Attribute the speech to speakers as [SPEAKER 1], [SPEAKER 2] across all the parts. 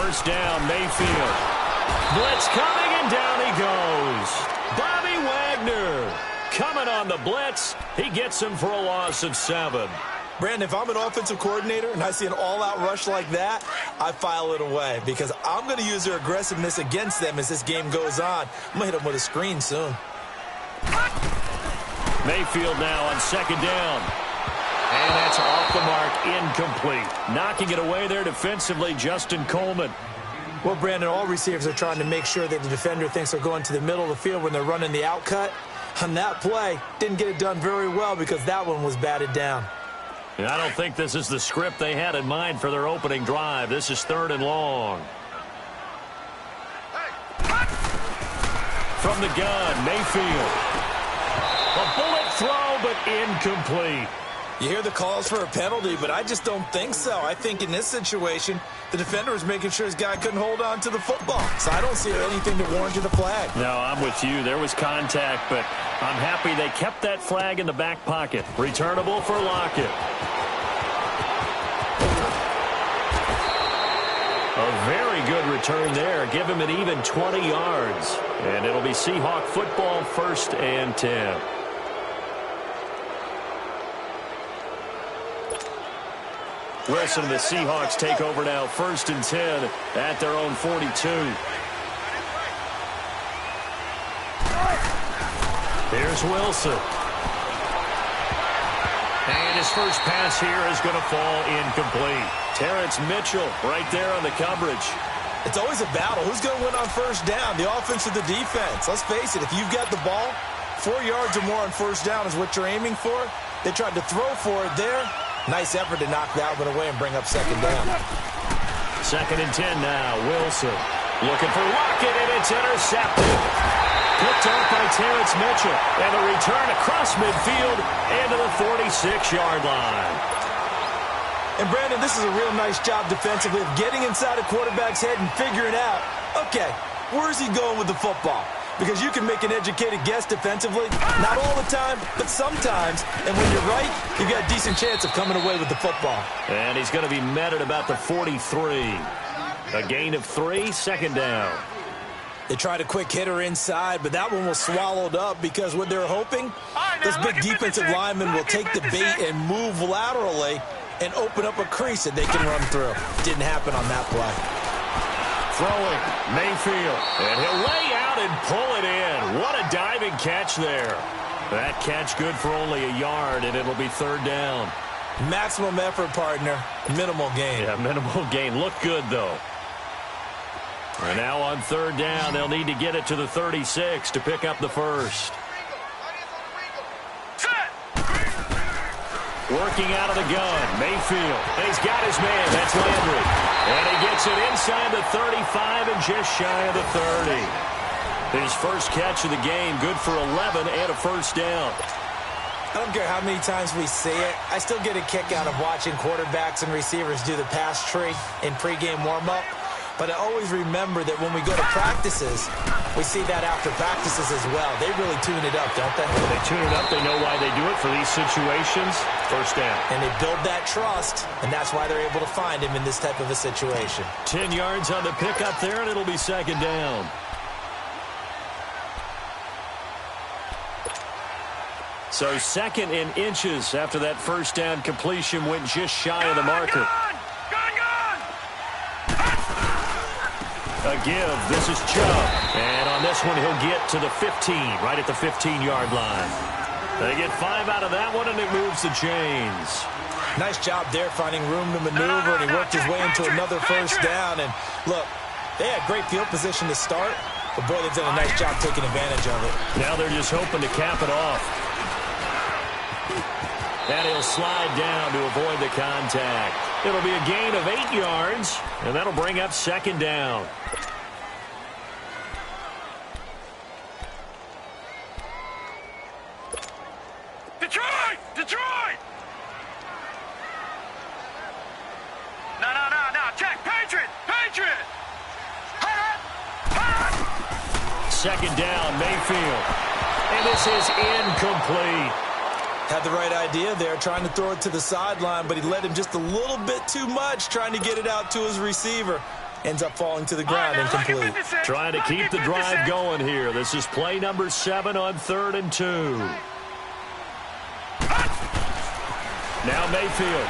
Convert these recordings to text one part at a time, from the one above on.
[SPEAKER 1] First down, Mayfield. Blitz coming, and down he goes. Bobby Wagner coming on the blitz. He gets him for a loss of 7.
[SPEAKER 2] Brandon, if I'm an offensive coordinator and I see an all-out rush like that, I file it away because I'm going to use their aggressiveness against them as this game goes on. I'm going to hit them with a screen soon.
[SPEAKER 1] Mayfield now on second down. And that's off the mark, incomplete. Knocking it away there defensively, Justin Coleman.
[SPEAKER 2] Well, Brandon, all receivers are trying to make sure that the defender thinks they're going to the middle of the field when they're running the out cut. On that play, didn't get it done very well because that one was batted down.
[SPEAKER 1] And I don't think this is the script they had in mind for their opening drive. This is 3rd and long. From the gun, Mayfield. A bullet throw, but incomplete.
[SPEAKER 2] You hear the calls for a penalty, but I just don't think so. I think in this situation, the defender was making sure his guy couldn't hold on to the football. So I don't see anything to warrant you the flag.
[SPEAKER 1] No, I'm with you. There was contact, but I'm happy they kept that flag in the back pocket. Returnable for Lockett. A very good return there. Give him an even 20 yards. And it'll be Seahawk football, 1st and 10. Wilson and the Seahawks take over now, 1st and 10 at their own 42. Here's Wilson. And his first pass here is going to fall incomplete. Terrence Mitchell right there on the coverage.
[SPEAKER 2] It's always a battle. Who's going to win on first down, the offense or the defense? Let's face it, if you've got the ball, 4 yards or more on first down is what you're aiming for. They tried to throw for it there. Nice effort to knock that one away and bring up second down.
[SPEAKER 1] 2nd and 10 now. Wilson looking for Lockett, and it's intercepted. Picked off by Terrence Mitchell. And a return across midfield into the 46-yard line.
[SPEAKER 2] And, Brandon, this is a real nice job defensively of getting inside a quarterback's head and figuring out, okay, where's he going with the football? Because you can make an educated guess defensively. Not all the time, but sometimes. And when you're right, you've got a decent chance of coming away with the football.
[SPEAKER 1] And he's going to be met at about the 43. A gain of 3, 2nd down.
[SPEAKER 2] They tried a quick hitter inside, but that one was swallowed up because what they're hoping, this big defensive lineman will take the bait and move laterally and open up a crease that they can run through. Didn't happen on that play.
[SPEAKER 1] Throwing, Mayfield, and he'll lay out and pull it in. What a diving catch there. That catch good for only a yard, and it'll be 3rd down.
[SPEAKER 2] Maximum effort, partner. Minimal gain.
[SPEAKER 1] Yeah, minimal gain. Look good, though. And now on 3rd down, they'll need to get it to the 36 to pick up the first. Working out of the gun, Mayfield. And he's got his man. That's Landry. And he gets it inside the 35 and just shy of the 30. His first catch of the game, good for 11 and a first down.
[SPEAKER 2] I don't care how many times we see it. I still get a kick out of watching quarterbacks and receivers do the pass tree in pregame warm-up. But I always remember that when we go to practices, we see that after practices as well. They really tune it up, don't they?
[SPEAKER 1] They tune it up. They know why they do it for these situations. First down.
[SPEAKER 2] And they build that trust, and that's why they're able to find him in this type of a situation.
[SPEAKER 1] 10 yards on the pickup there, and it'll be 2nd down. So 2nd in inches after that first down completion went just shy of the marker. A give. This is Chubb. And on this one, he'll get to the 15, right at the 15-yard line. They get 5 out of that one, and it moves the chains.
[SPEAKER 2] Nice job there finding room to maneuver, and he worked his way into another first down. And, look, they had great field position to start, but, boy, they've done a nice job taking advantage of it.
[SPEAKER 1] Now they're just hoping to cap it off. And he'll slide down to avoid the contact. It'll be a gain of 8 yards, and that'll bring up 2nd down.
[SPEAKER 3] Detroit! No, check, Patriot!
[SPEAKER 1] 2nd down, Mayfield. And this is incomplete.
[SPEAKER 2] Had the right idea there, trying to throw it to the sideline, but he let him just a little bit too much, trying to get it out to his receiver. ends up falling to the ground incomplete.
[SPEAKER 1] Trying to keep the drive going here. This is play number 7 on 3rd and 2. Now Mayfield.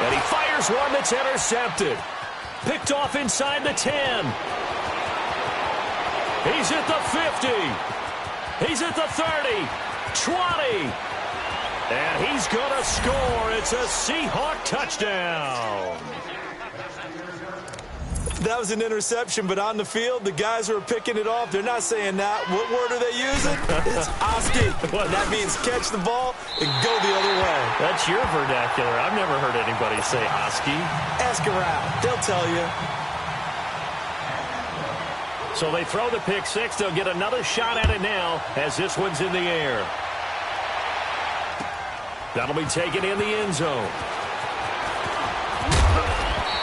[SPEAKER 1] And he fires one that's intercepted. Picked off inside the 10. He's at the 50. He's at the 30. 20. And he's going to score. It's a Seahawk touchdown.
[SPEAKER 2] That was an interception, but on the field, the guys who are picking it off, they're not saying that. What word are they using? It's Oski. That means catch the ball and go the other way.
[SPEAKER 1] That's your vernacular. I've never heard anybody say Oski.
[SPEAKER 2] Ask around. They'll tell you.
[SPEAKER 1] So they throw the pick six. They'll get another shot at it now as this one's in the air. That'll be taken in the end zone.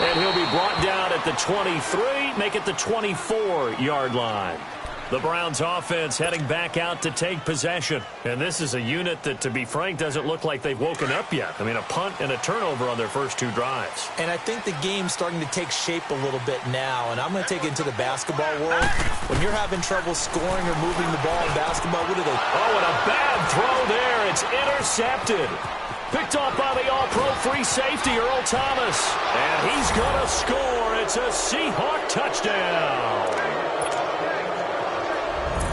[SPEAKER 1] And he'll be brought down at the 23, make it the 24-yard line. The Browns offense heading back out to take possession. And this is a unit that, to be frank, doesn't look like they've woken up yet. I mean, a punt and a turnover on their first 2 drives.
[SPEAKER 2] And I think the game's starting to take shape a little bit now. And I'm going to take it into the basketball world. When you're having trouble scoring or moving the ball in basketball, what do they...
[SPEAKER 1] Oh, and a bad throw there. It's intercepted. Picked off by the all-pro free safety, Earl Thomas. And he's going to score. It's a Seahawk touchdown.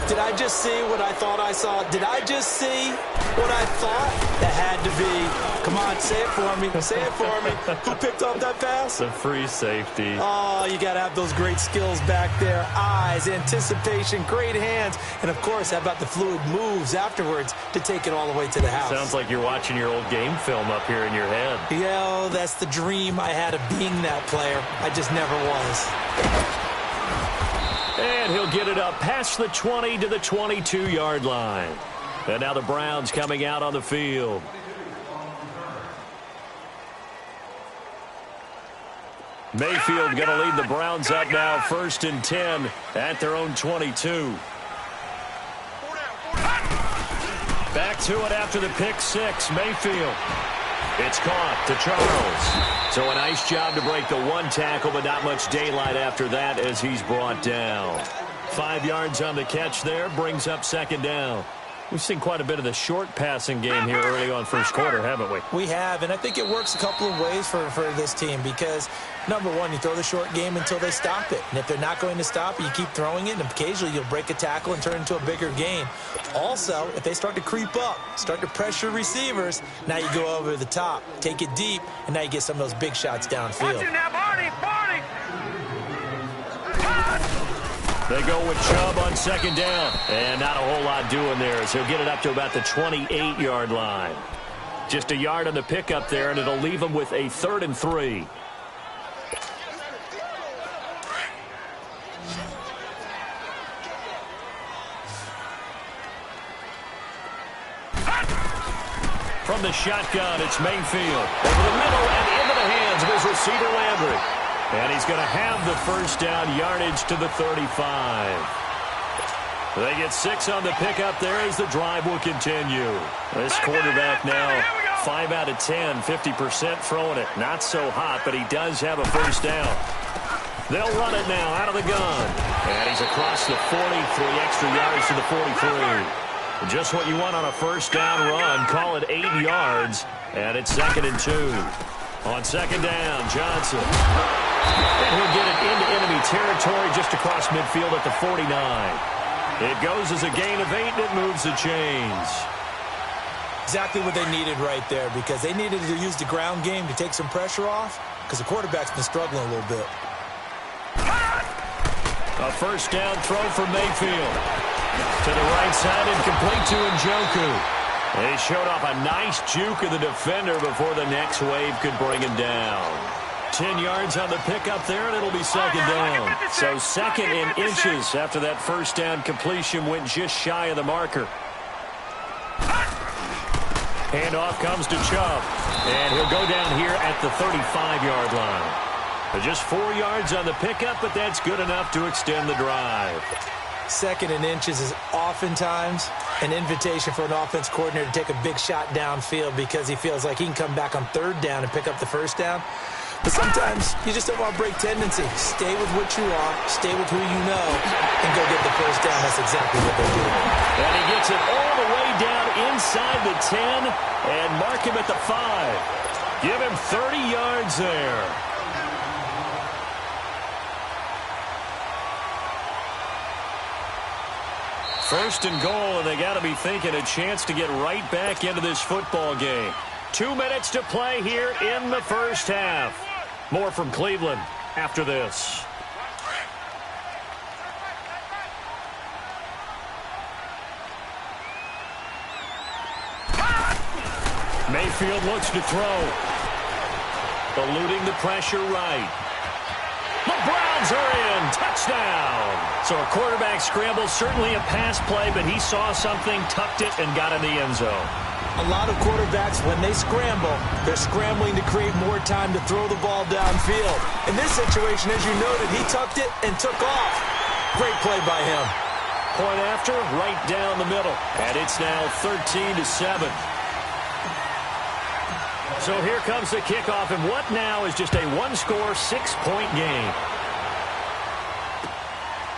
[SPEAKER 2] Did I just see what I thought I saw? Did I just see what I thought? That had to be. Come on, say it for me. Say it for me. Who picked up that pass?
[SPEAKER 1] The free safety.
[SPEAKER 2] Oh, you got to have those great skills back there. Eyes, anticipation, great hands. And, of course, how about the fluid moves afterwards to take it all the way to the house?
[SPEAKER 1] Sounds like you're watching your old game film up here in your head.
[SPEAKER 2] Yeah, that's the dream I had of being that player. I just never was.
[SPEAKER 1] And he'll get it up past the 20 to the 22-yard line. And now the Browns coming out on the field. Mayfield going to lead the Browns up now, 1st and 10 at their own 22. Back to it after the pick six, Mayfield. It's caught to Charles. So a nice job to break the 1 tackle, but not much daylight after that as he's brought down. 5 yards on the catch there, brings up 2nd down. We've seen quite a bit of the short passing game here early on first quarter, haven't we?
[SPEAKER 2] We have, and I think it works a couple of ways for this team because, number one, you throw the short game until they stop it. And if they're not going to stop it, you keep throwing it, and occasionally you'll break a tackle and turn it into a bigger gain. Also, if they start to creep up, start to pressure receivers, now you go over the top, take it deep, and now you get some of those big shots downfield.
[SPEAKER 1] They go with Chubb on 2nd down. And not a whole lot doing there as he'll get it up to about the 28-yard line. Just a yard on the pickup there, and it'll leave him with a 3rd and 3. From the shotgun, it's Mayfield. Over the middle and into the hands of his receiver, Landry. And he's going to have the 1st down yardage to the 35. They get 6 on the pickup there as the drive will continue. This quarterback now 5 out of 10, 50% throwing it. Not so hot, but he does have a 1st down. They'll run it now out of the gun. And he's across the 40, 3 extra yards to the 43. Just what you want on a 1st down run. Call it 8 yards. And it's 2nd and 2. On 2nd down, Johnson. And he'll get it into enemy territory just across midfield at the 49. It goes as a gain of 8, and it moves the chains.
[SPEAKER 2] Exactly what they needed right there because they needed to use the ground game to take some pressure off because the quarterback's been struggling a little bit.
[SPEAKER 1] A 1st down throw for Mayfield. To the right side and complete to Njoku. They showed off a nice juke of the defender before the next wave could bring him down. 10 yards on the pickup there, and it'll be 2nd down. So 2nd in inches after that 1st down completion went just shy of the marker. Handoff comes to Chubb, and he'll go down here at the 35-yard line. Just 4 yards on the pickup, but that's good enough to extend the drive.
[SPEAKER 2] 2nd in inches is oftentimes an invitation for an offense coordinator to take a big shot downfield because he feels like he can come back on 3rd down and pick up the 1st down. But sometimes you just don't want to break tendency. Stay with what you are, stay with who you know, and go get the first down. That's exactly what they do.
[SPEAKER 1] And he gets it all the way down inside the 10 and mark him at the 5. Give him 30 yards there. First and goal, and they got to be thinking a chance to get right back into this football game. 2 minutes to play here in the first half. More from Cleveland after this. Mayfield looks to throw. Eluding the pressure right. The Browns are in. Touchdown. So a quarterback scramble, certainly a pass play, but he saw something, tucked it, and got in the end zone.
[SPEAKER 2] A lot of quarterbacks, when they scramble, they're scrambling to create more time to throw the ball downfield. In this situation, as you noted, he tucked it and took off. Great play by him.
[SPEAKER 1] Point after, right down the middle. And it's now 13-7. So here comes the kickoff, and what now is just a one-score, 6-point game.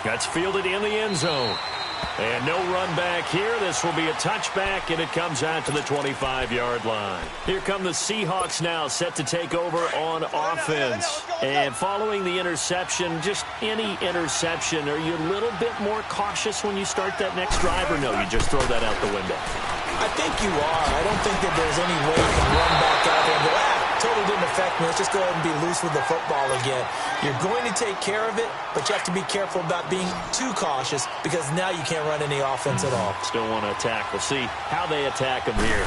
[SPEAKER 1] That's fielded in the end zone. And no run back here. This will be a touchback, and it comes out to the 25-yard line. Here come the Seahawks now, set to take over on offense. And following the interception, just any interception, are you a little bit more cautious when you start that next drive, or no, you just throw that out the window?
[SPEAKER 2] I think you are. I don't think that there's any way you can run back out there and go, totally didn't affect me. Let's just go ahead and be loose with the football again. You're going to take care of it, but you have to be careful about being too cautious because now you can't run any offense at all.
[SPEAKER 1] Still want to attack. We'll see how they attack him here.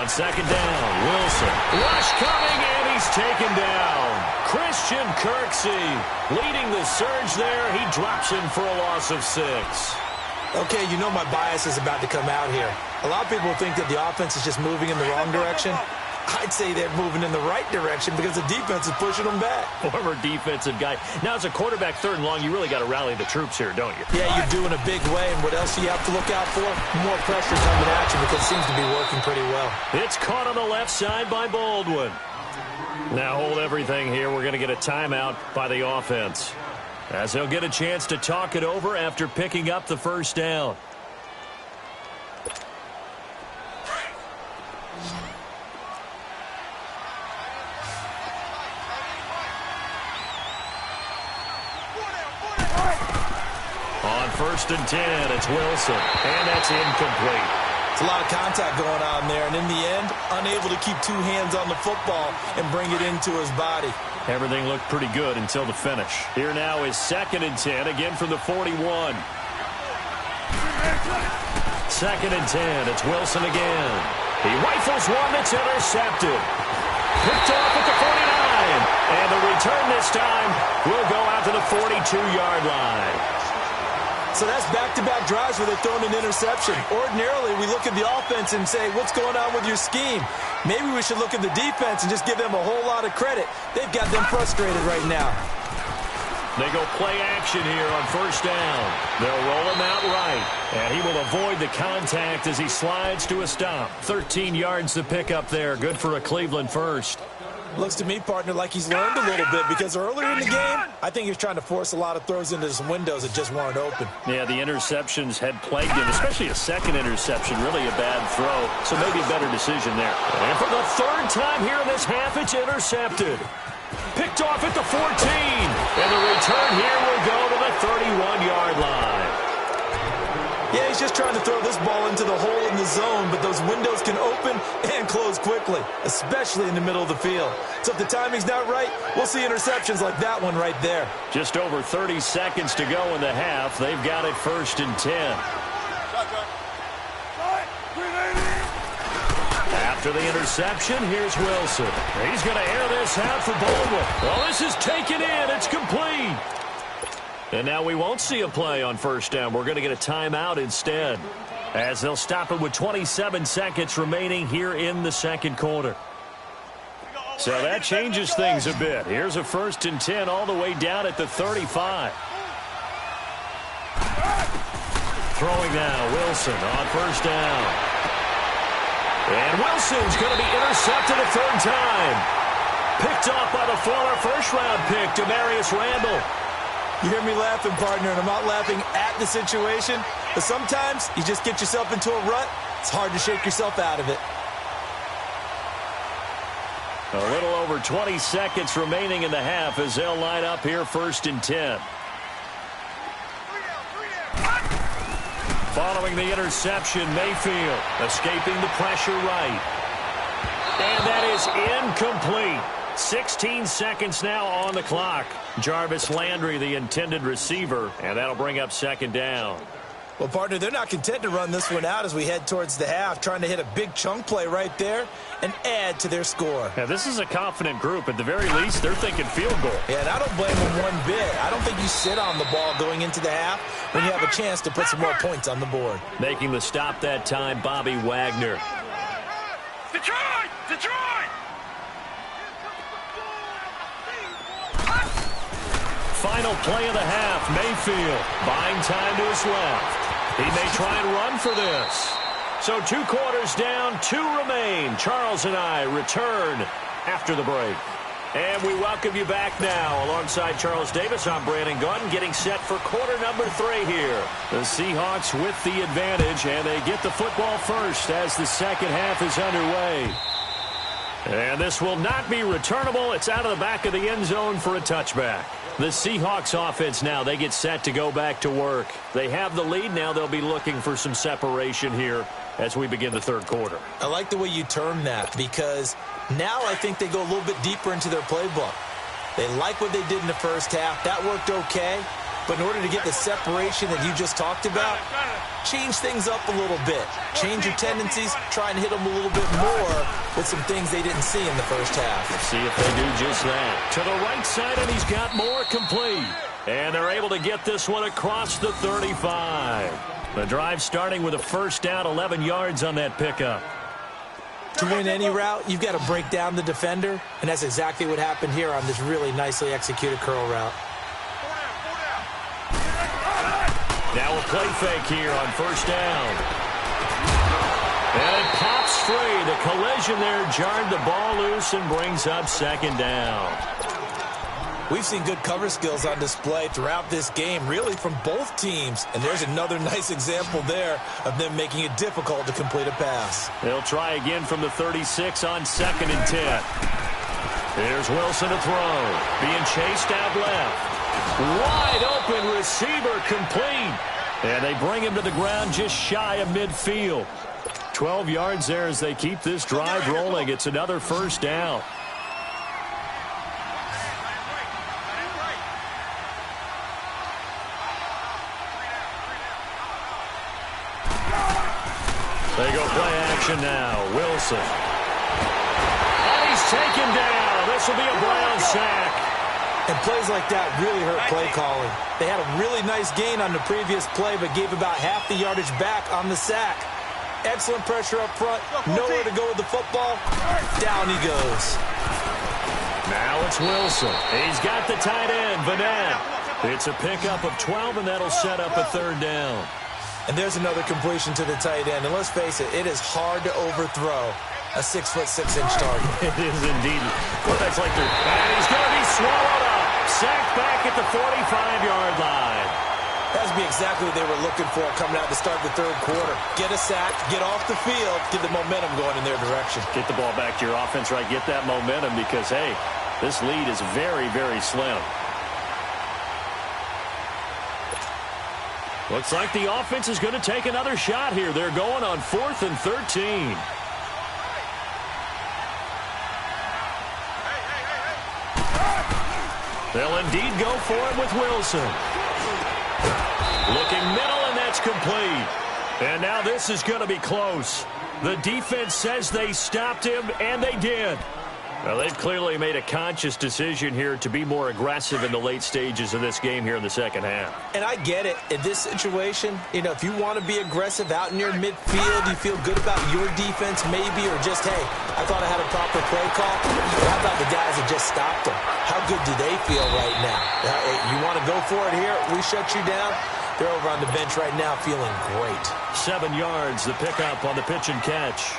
[SPEAKER 1] On second down, Wilson. Rush coming, and he's taken down. Christian Kirksey leading the surge there. He drops him for a loss of 6.
[SPEAKER 2] Okay, you know my bias is about to come out here. A lot of people think that the offense is just moving in the wrong direction. I'd say they're moving in the right direction because the defense is pushing them back.
[SPEAKER 1] Former defensive guy. Now, as a quarterback, third and long, you really got to rally the troops here, don't you?
[SPEAKER 2] Yeah, you're doing a big way, and what else do you have to look out for? More pressure coming at you because it seems to be working pretty well.
[SPEAKER 1] It's caught on the left side by Baldwin. Now hold everything here. We're going to get a timeout by the offense, as they'll get a chance to talk it over after picking up the first down. On first and 10, it's Wilson, and that's incomplete.
[SPEAKER 2] It's a lot of contact going on there, and in the end, unable to keep two hands on the football and bring it into his body.
[SPEAKER 1] Everything looked pretty good until the finish. Here now is second and 10, again from the 41. Second and 10, it's Wilson again. He rifles one that's intercepted. Picked off at the 49, and the return this time will go out to the 42-yard line.
[SPEAKER 2] So that's back-to-back drives where they're throwing an interception. Ordinarily, we look at the offense and say, what's going on with your scheme? Maybe we should look at the defense and just give them a whole lot of credit. They've got them frustrated right now.
[SPEAKER 1] They go play action here on first down. They'll roll him out right, and he will avoid the contact as he slides to a stop. 13 yards to pick up there. Good for a Cleveland first.
[SPEAKER 2] Looks to me, partner, like he's learned a little bit because earlier in the game, I think he was trying to force a lot of throws into some windows that just weren't open.
[SPEAKER 1] Yeah, the interceptions had plagued him, especially a second interception, really a bad throw. So maybe a better decision there. And for the third time here in this half, it's intercepted. Picked off at the 14. And the return here will go to the 31-yard line.
[SPEAKER 2] Yeah, he's just trying to throw this ball into the hole in the zone, but those windows can open and close quickly, especially in the middle of the field. So if the timing's not right, we'll see interceptions like that one right there.
[SPEAKER 1] Just over 30 seconds to go in the half. They've got it first and 10. After the interception, here's Wilson. He's going to air this out for Baldwin. Well, this is taken in. It's complete. And now we won't see a play on first down. We're going to get a timeout instead, as they'll stop it with 27 seconds remaining here in the second quarter. So that changes things a bit. Here's a first and 10 all the way down at the 35. Throwing now, Wilson on first down. And Wilson's going to be intercepted a third time. Picked off by the former first-round pick, Demarius Randall.
[SPEAKER 2] You hear me laughing, partner, and I'm not laughing at the situation, but sometimes you just get yourself into a rut. It's hard to shake yourself out of it.
[SPEAKER 1] A little over 20 seconds remaining in the half as they'll line up here 1st and 10. Following the interception, Mayfield escaping the pressure right. And that is incomplete. 16 seconds now on the clock. Jarvis Landry, the intended receiver, and that'll bring up 2nd down.
[SPEAKER 2] Well, partner, they're not content to run this one out as we head towards the half, trying to hit a big chunk play right there and add to their score.
[SPEAKER 1] Yeah, this is a confident group. At the very least, they're thinking field goal.
[SPEAKER 2] Yeah, and I don't blame them one bit. I don't think you sit on the ball going into the half when you have a chance to put some more points on the board.
[SPEAKER 1] Making the stop that time, Bobby Wagner.
[SPEAKER 3] Detroit! Detroit!
[SPEAKER 1] Final play of the half, Mayfield buying time to his left. He may try and run for this. So 2 quarters down, 2 remain. Charles and I return after the break. And we welcome you back now. Alongside Charles Davis, I'm Brandon Gunn, getting set for quarter number 3 here. The Seahawks with the advantage, and they get the football first as the second half is underway. And this will not be returnable. It's out of the back of the end zone for a touchback. The Seahawks offense now, they get set to go back to work. They have the lead. Now they'll be looking for some separation here as we begin the 3rd quarter.
[SPEAKER 2] I like the way you term that because now I think they go a little bit deeper into their playbook. They like what they did in the first half. That worked okay. But in order to get the separation that you just talked about, change things up a little bit. Change your tendencies. Try and hit them a little bit more with some things they didn't see in the first half.
[SPEAKER 1] Let's see if they do just that. To the right side, and he's got more complete. And they're able to get this one across the 35. The drive starting with a 1st down, 11 yards on that pickup.
[SPEAKER 2] To win any route, you've got to break down the defender, and that's exactly what happened here on this really nicely executed curl route.
[SPEAKER 1] Now a play fake here on 1st down. And it pops free. The collision there jarred the ball loose and brings up 2nd down.
[SPEAKER 2] We've seen good cover skills on display throughout this game, really from both teams. And there's another nice example there of them making it difficult to complete a pass.
[SPEAKER 1] They'll try again from the 36 on 2nd and 10. Here's Wilson to throw. Being chased out left. Wide open receiver complete. And they bring him to the ground just shy of midfield. 12 yards there as they keep this drive rolling. It's another 1st down. They go play action now. Wilson. And he's taken down. This will be a Brown sack.
[SPEAKER 2] And plays like that really hurt play calling. They had a really nice gain on the previous play, but gave about half the yardage back on the sack. Excellent pressure up front. Nowhere to go with the football. Down he goes.
[SPEAKER 1] Now it's Wilson. He's got the tight end, Vanette. It's a pickup of 12, and that'll set up a 3rd down.
[SPEAKER 2] And there's another completion to the tight end. And let's face it is hard to overthrow a 6'6" target.
[SPEAKER 1] It is indeed. Quarterbacks like they're... And he's going to be swallowed up. Sacked back at the 45-yard line.
[SPEAKER 2] That would be exactly what they were looking for coming out to start the 3rd quarter. Get a sack, get off the field, get the momentum going in their direction.
[SPEAKER 1] Get the ball back to your offense, right? Get that momentum because, hey, this lead is very, very slim. Looks like the offense is going to take another shot here. They're going on 4th and 13. They'll indeed go for it with Wilson. Looking middle, and that's complete. And now this is going to be close. The defense says they stopped him, and they did. Well, they've clearly made a conscious decision here to be more aggressive in the late stages of this game here in the second half.
[SPEAKER 2] And I get it. In this situation, you know, if you want to be aggressive out near midfield, you feel good about your defense maybe, or just, hey, I thought I had a proper play call. But how about the guys that just stopped them? How good do they feel right now? You want to go for it here? We shut you down? They're over on the bench right now feeling great.
[SPEAKER 1] 7 yards, the pickup on the pitch and catch.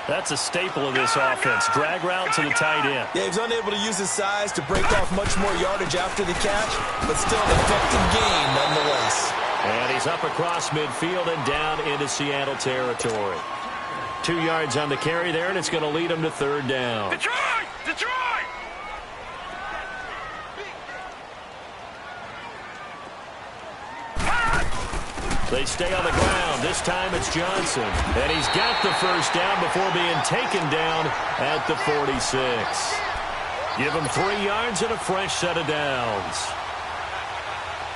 [SPEAKER 1] That's a staple of this offense. Drag route to the tight end.
[SPEAKER 2] Yeah, he's unable to use his size to break off much more yardage after the catch, but still an effective gain nonetheless.
[SPEAKER 1] And he's up across midfield and down into Seattle territory. 2 yards on the carry there, and it's going to lead him to third down.
[SPEAKER 3] Detroit! Detroit!
[SPEAKER 1] They stay on the ground. This time it's Johnson. And he's got the first down before being taken down at the 46. Give him 3 yards and a fresh set of downs.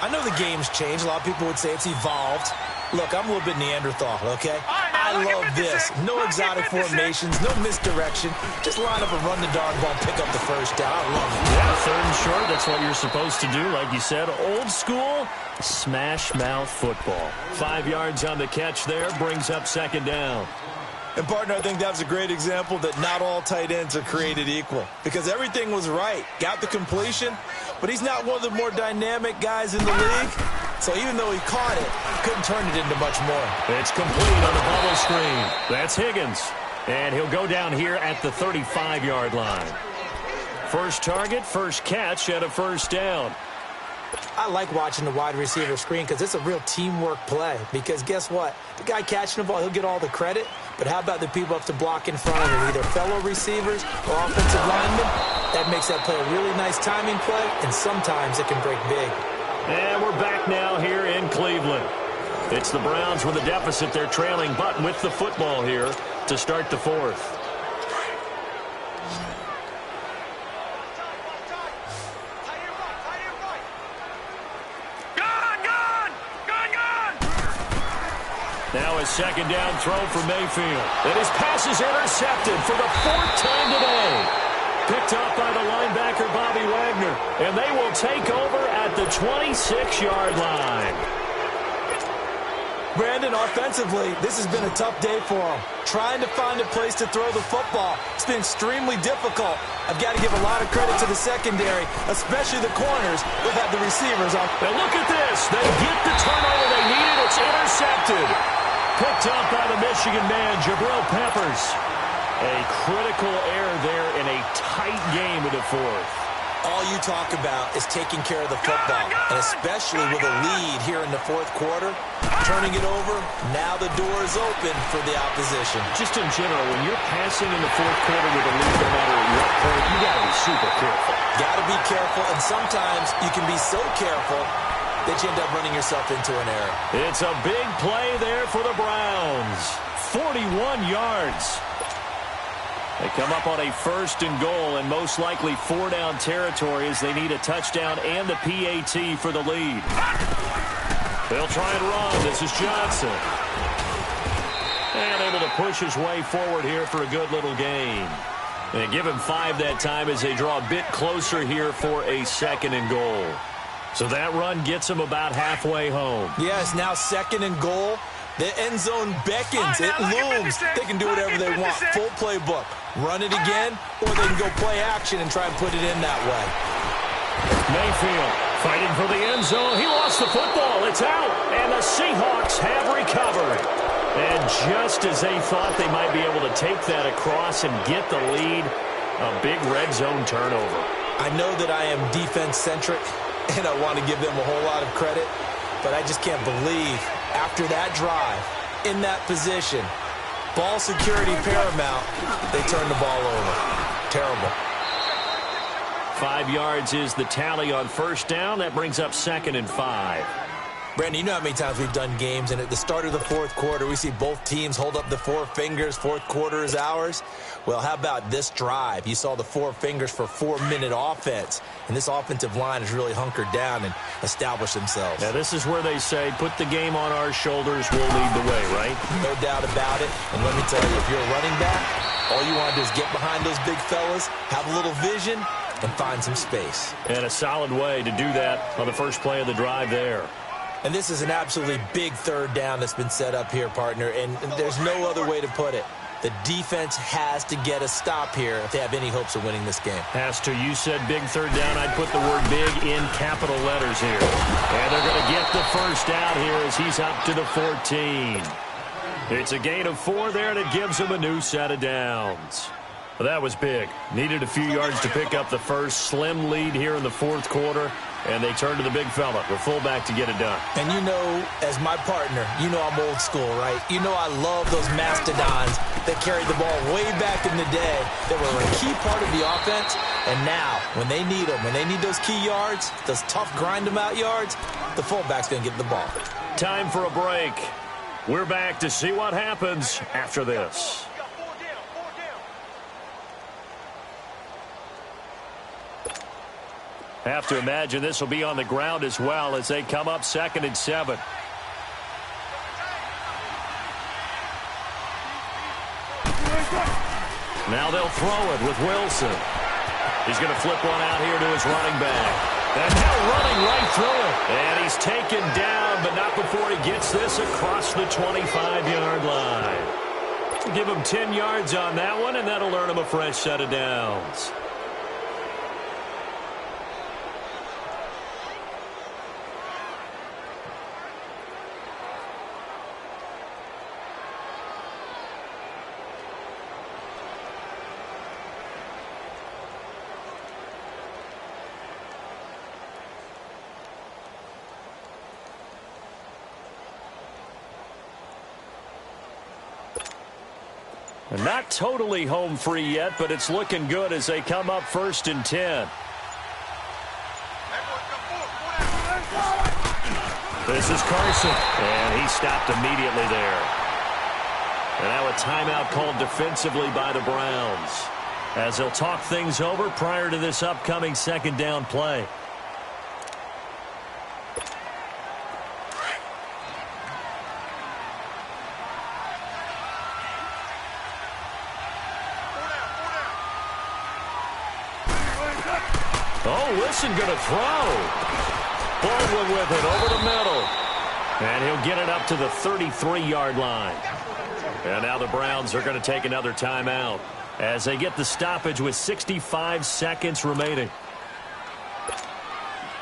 [SPEAKER 2] I know the game's changed. A lot of people would say it's evolved. Look, I'm a little bit Neanderthal, okay? I love this. No exotic formations, no misdirection. Just line up and run the darn ball, pick up the first down. I love it.
[SPEAKER 1] Yeah, third and short, that's what you're supposed to do. Like you said, old school, smash mouth football. 5 yards on the catch there, brings up second down.
[SPEAKER 2] And, partner, I think that was a great example that not all tight ends are created equal. Because everything was right. Got the completion, but he's not one of the more dynamic guys in the league. So even though he caught it, couldn't turn it into much more.
[SPEAKER 1] It's complete on the bubble screen. That's Higgins. And he'll go down here at the 35-yard line. First target, first catch, and a first down.
[SPEAKER 4] I like watching the wide receiver screen because it's a real teamwork play. Because guess what? The guy catching the ball, he'll get all the credit. But how about the people up to block in front of him, either fellow receivers or offensive linemen? That makes that play a really nice timing play, and sometimes it can break big.
[SPEAKER 1] And we're back now here in Cleveland. It's the Browns with a deficit. They're trailing, but with the football here to start the fourth. Now a second down throw for Mayfield. And his pass is intercepted for the 4th time today. Picked up by the linebacker, Bobby Wagner. And they will take over at the 26-yard line.
[SPEAKER 2] Brandon, offensively, this has been a tough day for him. Trying to find a place to throw the football. It's been extremely difficult. I've got to give a lot of credit to the secondary, especially the corners who have the receivers on.
[SPEAKER 1] Now look at this. They get the turnover they needed. It's intercepted. Picked up by the Michigan man, Jabril Peppers. A critical error there in a tight game in the fourth.
[SPEAKER 2] All you talk about is taking care of the football, and especially with a lead here in the fourth quarter, turning it over, now the door is open for the opposition.
[SPEAKER 1] Just in general, when you're passing in the fourth quarter with a lead, no matter what point, you got to be super careful.
[SPEAKER 2] Got to be careful, and sometimes you can be so careful that you end up running yourself into an error.
[SPEAKER 1] It's a big play there for the Browns. 41 yards. They come up on a first and goal and most likely 4-down territory as they need a touchdown and the PAT for the lead. They'll try and run. This is Johnson. And able to push his way forward here for a good little gain. And give him 5 that time as they draw a bit closer here for a second and goal. So that run gets him about halfway home.
[SPEAKER 2] Yes, now second and goal. The end zone beckons. It looms. They can do whatever they want. Full playbook. Run it again, or they can go play action and try and put it in that way.
[SPEAKER 1] Mayfield fighting for the end zone. He lost the football. It's out, and the Seahawks have recovered. And just as they thought they might be able to take that across and get the lead, a big red zone turnover.
[SPEAKER 2] I know that I am defense-centric, and I want to give them a whole lot of credit, but I just can't believe after that drive, in that position, ball security paramount, they turn the ball over. Terrible.
[SPEAKER 1] 5 yards is the tally on first down. That brings up second and 5.
[SPEAKER 2] Brandon, you know how many times we've done games, and at the start of the fourth quarter, we see both teams hold up the 4 fingers, fourth quarter is ours. Well, how about this drive? You saw the 4 fingers for 4-minute offense, and this offensive line has really hunkered down and established themselves.
[SPEAKER 1] Now, this is where they say, put the game on our shoulders, we'll lead the way, right?
[SPEAKER 2] No doubt about it, and let me tell you, if you're a running back, all you want to do is get behind those big fellas, have a little vision, and find some space.
[SPEAKER 1] And a solid way to do that on the first play of the drive there.
[SPEAKER 2] And this is an absolutely big third down that's been set up here, partner, and there's no other way to put it. The defense has to get a stop here if they have any hopes of winning this game.
[SPEAKER 1] Has to. You said big third down. I'd put the word big in capital letters here. And they're going to get the first down here as he's up to the 14. It's a gain of 4 there, and it gives them a new set of downs. Well, that was big. Needed a few yards to pick up the first. Slim lead here in the fourth quarter, and they turn to the big fella, the fullback, to get it done.
[SPEAKER 4] And you know, as my partner, you know I'm old school, right? You know I love those mastodons that carried the ball way back in the day that were a key part of the offense. And now, when they need them, when they need those key yards, those tough grind-them-out yards, the fullback's going to get the ball.
[SPEAKER 1] Time for a break. We're back to see what happens after this. Have to imagine this will be on the ground as well as they come up 2nd and 7. Now they'll throw it with Wilson. He's going to flip one out here to his running back. And now running right through it. And he's taken down, but not before he gets this across the 25-yard line. Give him 10 yards on that one, and that'll earn him a fresh set of downs. Not totally home free yet, but it's looking good as they come up 1st and 10. This is Carson, and he stopped immediately there. And now a timeout called defensively by the Browns, as they'll talk things over prior to this upcoming 2nd down play. Oh, Wilson going to throw. Baldwin with it over the middle. And he'll get it up to the 33-yard line. And now the Browns are going to take another timeout as they get the stoppage with 65 seconds remaining.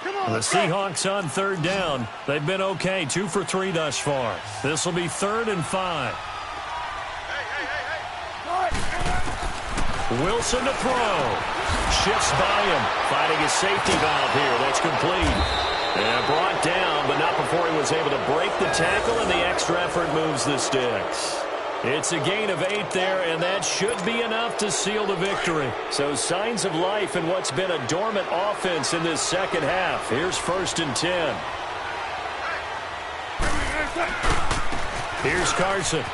[SPEAKER 1] The Seahawks on 3rd down. They've been okay, 2 for 3 thus far. This will be 3rd and 5. Wilson to throw. Shifts by him, finding his safety valve here. That's complete. And brought down, but not before he was able to break the tackle, and the extra effort moves the sticks. It's a gain of 8 there, and that should be enough to seal the victory. So signs of life in what's been a dormant offense in this second half. Here's 1st and 10. Here's Carson.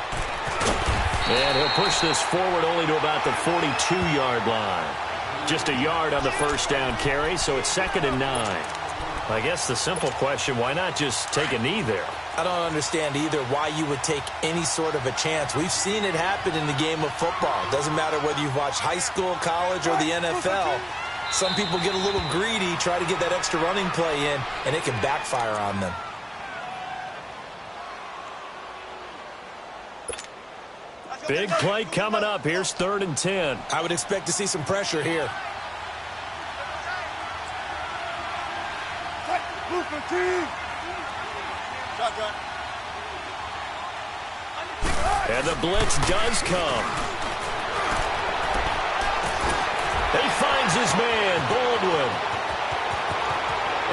[SPEAKER 1] And he'll push this forward only to about the 42-yard line. Just a yard on the 1st down carry, so it's 2nd and 9. I guess the simple question, why not just take a knee there?
[SPEAKER 4] I don't understand either why you would take any sort of a chance. We've seen it happen in the game of football. It doesn't matter whether you've watched high school, college, or the NFL. Some people get a little greedy, try to get that extra running play in, and it can backfire on them.
[SPEAKER 1] Big play coming up. Here's 3rd and 10.
[SPEAKER 4] I would expect to see some pressure here.
[SPEAKER 1] And the blitz does come. He finds his man, Baldwin.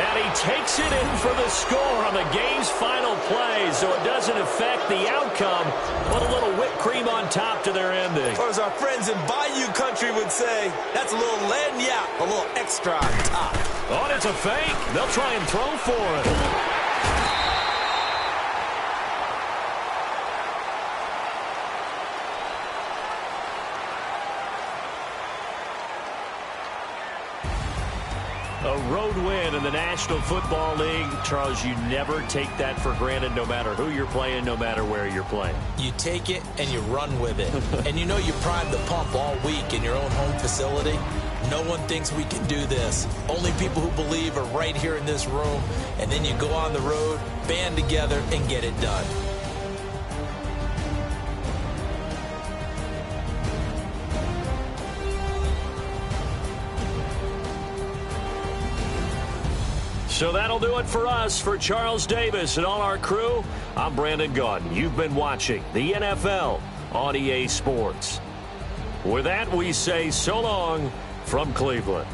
[SPEAKER 1] And he takes it in for the score on the game's final play, so it doesn't affect the outcome, but a little whipped cream on top to their ending.
[SPEAKER 4] Or as our friends in Bayou Country would say, that's a little lagniappe, a little extra on top.
[SPEAKER 1] Oh, and it's a fake. They'll try and throw for it. A road win in the National Football League. Charles, you never take that for granted, no matter who you're playing, no matter where you're playing.
[SPEAKER 4] You take it and you run with it. And you know you primed the pump all week in your own home facility. No one thinks we can do this. Only people who believe are right here in this room. And then you go on the road, band together, and get it done.
[SPEAKER 1] So that'll do it for us. For Charles Davis and all our crew, I'm Brandon Gaudin. You've been watching the NFL on EA Sports. With that, we say so long from Cleveland.